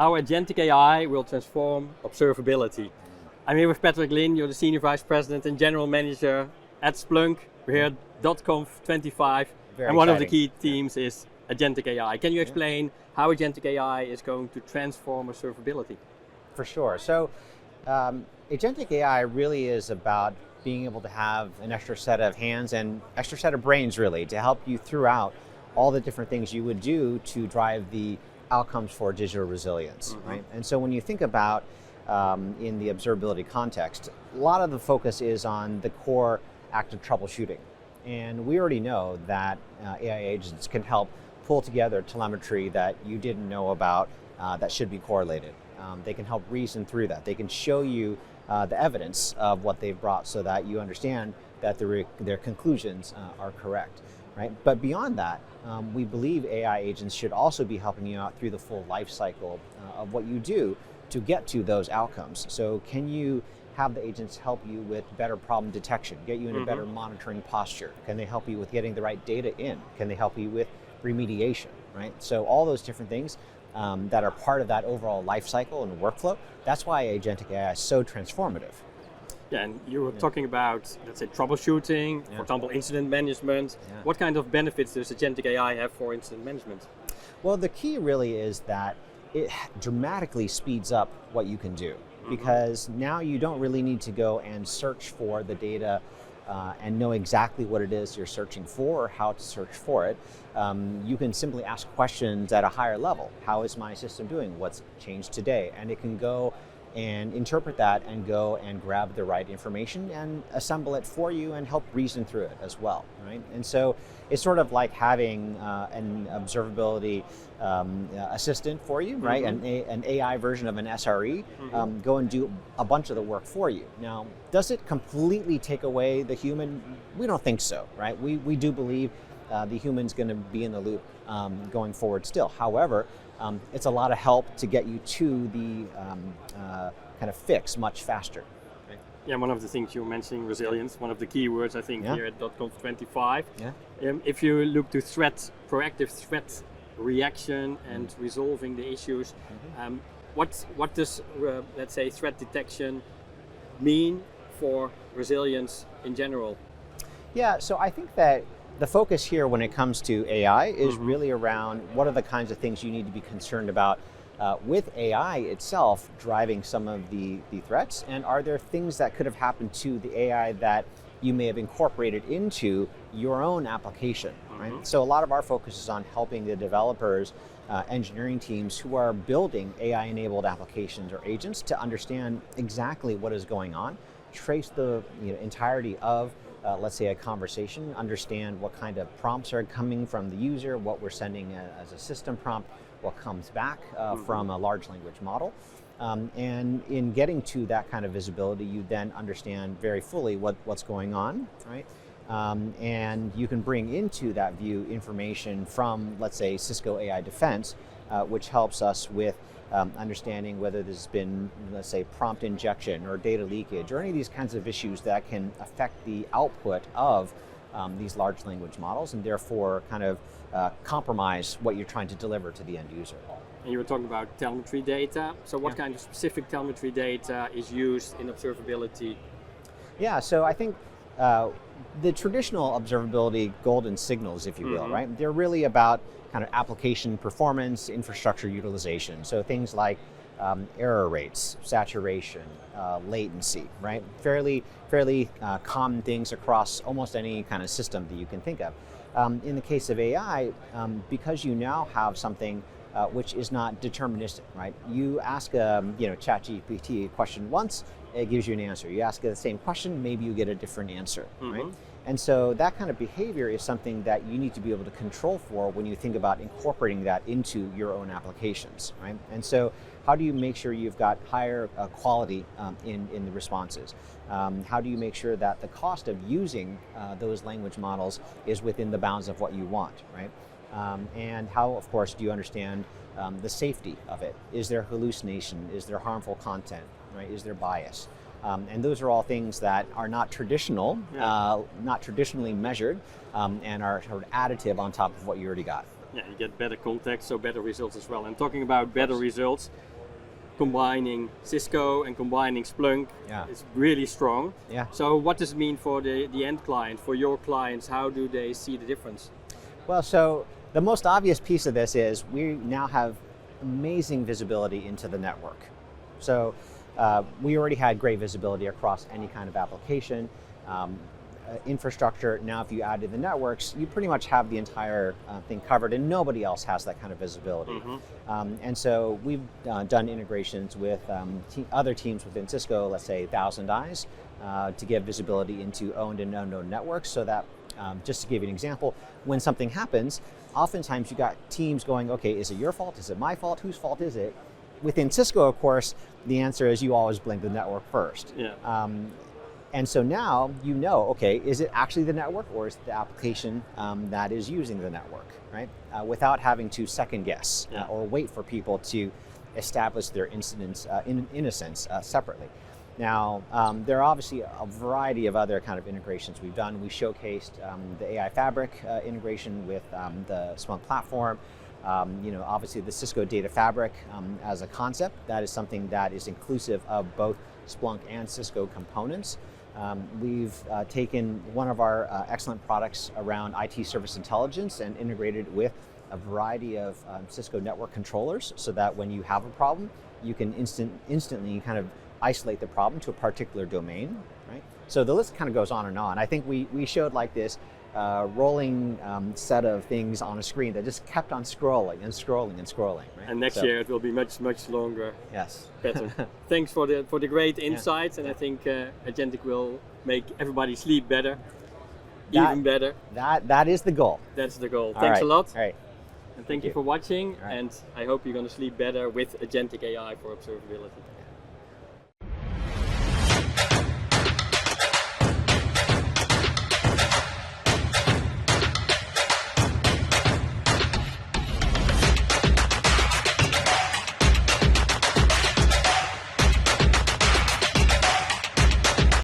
how Agentic AI will transform observability. I'm here with Patrick Lin, you're the Senior Vice President and General Manager at Splunk. We're here at .conf 25, and one of the key themes is Agentic AI. Can you explain how Agentic AI is going to transform observability? For sure. So Agentic AI really is about being able to have an extra set of hands and extra set of brains, really, to help you throughout all the different things you would do to drive the outcomes for digital resilience, right? And so when you think about in the observability context, a lot of the focus is on the core active troubleshooting. And we already know that AI agents can help pull together telemetry that you didn't know about that should be correlated. They can help reason through that. They can show you the evidence of what they've brought so that you understand that their conclusions are correct, right? But beyond that, we believe AI agents should also be helping you out through the full life cycle of what you do to get to those outcomes. So can you have the agents help you with better problem detection, get you in a better monitoring posture? Can they help you with getting the right data in? Can they help you with remediation, right? So all those different things that are part of that overall life cycle and workflow. That's why Agentic AI is so transformative. Yeah, and you were talking about, let's say, troubleshooting, for example, incident management. What kind of benefits does Agentic AI have for incident management? Well, the key really is that it dramatically speeds up what you can do, because now you don't really need to go and search for the data and know exactly what it is you're searching for or how to search for it. You can simply ask questions at a higher level. How is my system doing? What's changed today? And it can go and interpret that and go and grab the right information and assemble it for you and help reason through it as well, right? And so it's sort of like having an observability assistant for you, right? An AI version of an SRE, go and do a bunch of the work for you. Now, does it completely take away the human? We don't think so, right? We do believe the human's going to be in the loop going forward still. However, it's a lot of help to get you to the kind of fix much faster. Right? Yeah, one of the things you were mentioning, resilience, one of the key words I think here at .conf 25. If you look to proactive threat reaction and resolving the issues, what does, let's say, threat detection mean for resilience in general? Yeah, so I think that the focus here when it comes to AI is really around what are the kinds of things you need to be concerned about with AI itself driving some of the threats, and are there things that could have happened to the AI that you may have incorporated into your own application, right? So a lot of our focus is on helping the developers, engineering teams who are building AI-enabled applications or agents to understand exactly what is going on, trace the entirety of let's say a conversation, understand what kind of prompts are coming from the user, what we're sending as a system prompt, what comes back from a large language model. And in getting to that kind of visibility, you then understand very fully what's going on, right? And you can bring into that view information from, let's say, Cisco AI Defense, which helps us with understanding whether there's been, let's say, prompt injection or data leakage or any of these kinds of issues that can affect the output of these large language models and therefore kind of compromise what you're trying to deliver to the end user. And you were talking about telemetry data. So what kind of specific telemetry data is used in observability? Yeah, so I think the traditional observability golden signals, if you will, right? They're really about kind of application performance, infrastructure utilization. So things like error rates, saturation, latency, right? Fairly common things across almost any kind of system that you can think of. In the case of AI, because you now have something which is not deterministic, right? You ask ChatGPT a question once, it gives you an answer. You ask it the same question, maybe you get a different answer, right? And so that kind of behavior is something that you need to be able to control for when you think about incorporating that into your own applications, right? And so how do you make sure you've got higher quality in the responses? How do you make sure that the cost of using those language models is within the bounds of what you want, right? And how, of course, do you understand the safety of it? Is there hallucination? Is there harmful content, right? Is there bias? And those are all things that are not traditional, not traditionally measured, and are sort of additive on top of what you already got. Yeah, you get better context, so better results as well. And talking about better results, combining Cisco and combining Splunk is really strong. Yeah. So what does it mean for the end client, for your clients? How do they see the difference? Well, so the most obvious piece of this is we now have amazing visibility into the network. So we already had great visibility across any kind of application, infrastructure. Now if you add in the networks, you pretty much have the entire thing covered, and nobody else has that kind of visibility. And so we've done integrations with other teams within Cisco, let's say Thousand Eyes, to give visibility into owned and unknown networks, so that, just to give you an example, when something happens, oftentimes you got teams going, okay, is it your fault? Is it my fault? Whose fault is it? Within Cisco, of course, the answer is you always blame the network first. Yeah. And so now you know, okay, is it actually the network or is it the application that is using the network, right? Without having to second guess or wait for people to establish their incidents, innocence separately. Now, there are obviously a variety of other kind of integrations we've done. We showcased the AI Fabric integration with the Splunk platform. Obviously the Cisco Data Fabric as a concept, that is something that is inclusive of both Splunk and Cisco components. We've taken one of our excellent products around IT service intelligence and integrated it with a variety of Cisco network controllers, so that when you have a problem, you can instantly kind of isolate the problem to a particular domain, right? So the list kind of goes on and on. I think we showed like this rolling set of things on a screen that just kept on scrolling and scrolling and scrolling. Right? And next year it will be much longer. Yes. Better. Thanks for the great insights, and I think Agentic will make everybody sleep better, even better. That is the goal. That's the goal. All Thanks right. a lot. All right. And thank you for watching. And I hope you're going to sleep better with Agentic AI for observability.